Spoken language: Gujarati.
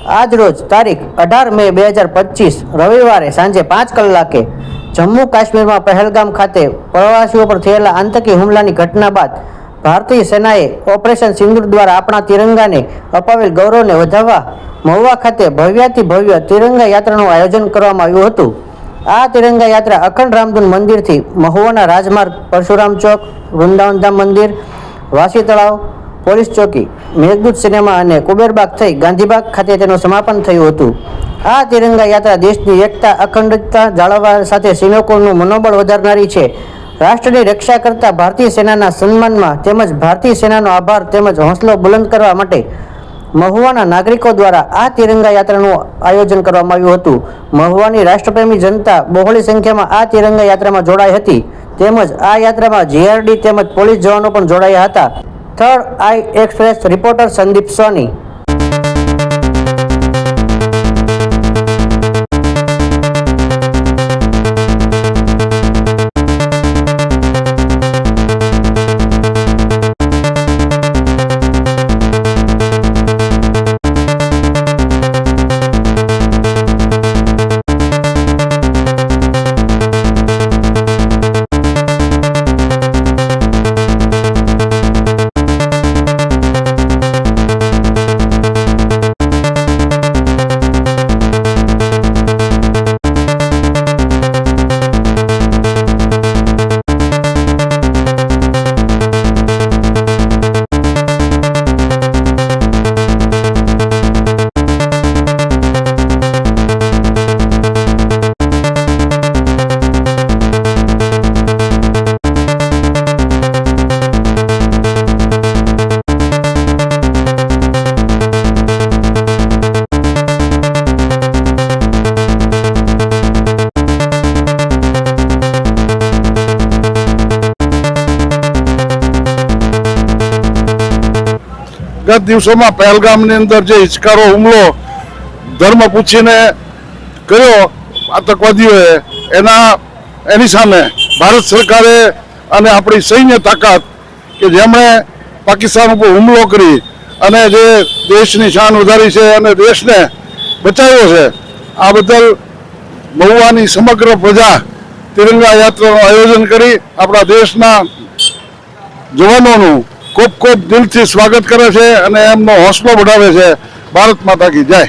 આજ રોજ તારીખ 18 મે 2025 રવિવારે સાંજે 5 કલાકે જમ્મુ કાશ્મીરમાં પહેલગામ ખાતે પ્રવાસીઓ પર થયેલા આતંકી હુમલાની ઘટના બાદ ભારતીય સેનાએ ઓપરેશન સિંદૂર દ્વારા આપણા તિરંગાને અપાવેલ ગૌરવને વધારવા મહુવા ખાતે ભવ્યાતિ ભવ્ય તિરંગા યાત્રાનું આયોજન કરવામાં આવ્યું હતું। આ તિરંગા યાત્રા અખંડ રામધૂન મંદિરથી મહુવાના રાજમાર્ગ, પરશુરામ ચોક, વૃંદાવન ધામ મંદિર, વાસી તળાવ, પોલીસ ચોકી, મેઘદૂત સિનેમા અને કુબેરબાગ થઈ ગાંધીબાગ ખાતે તેનું સમાપન થયું હતું। આ તિરંગા યાત્રા દેશની એકતા, અખંડતા જાળવવા સાથે સૈનિકોનું મનોબળ વધારનારી છે। રાષ્ટ્રની રક્ષા કરતા ભારતીય સેનાના સન્માનમાં તેમજ ભારતીય સેનાનો આભાર તેમજ હોંસલો બુલંદ કરવા માટે મહુવાના નાગરિકો દ્વારા આ તિરંગા યાત્રાનું આયોજન કરવામાં આવ્યું હતું। મહુવાની રાષ્ટ્રપ્રેમી જનતા બહોળી સંખ્યામાં આ તિરંગા યાત્રામાં જોડાઈ હતી તેમજ આ યાત્રામાં જીઆરડી તેમજ પોલીસ જવાનો પણ જોડાયા હતા। થર્ડ આઈ એક્સપ્રેસ રિપોર્ટર સંદીપ સોની। ગત દિવસોમાં પહેલગામની અંદર જે હિચકારો હુમલો ધર્મ પૂછીને કર્યો આતંકવાદીઓએ, એની સામે ભારત સરકારે અને આપણી સૈન્ય તાકાત કે જેમણે પાકિસ્તાન ઉપર હુમલો કરી અને જે દેશની શાન વધારી છે અને દેશને બચાવ્યો છે, આ બદલ મહુવાની સમગ્ર પ્રજા તિરંગા યાત્રાનું આયોજન કરી આપણા દેશના જવાનોનું ખૂબ ખૂબ દિલથી સ્વાગત કરે છે અને એમનો હોંસલો વધારે છે। ભારત માતા કી જય।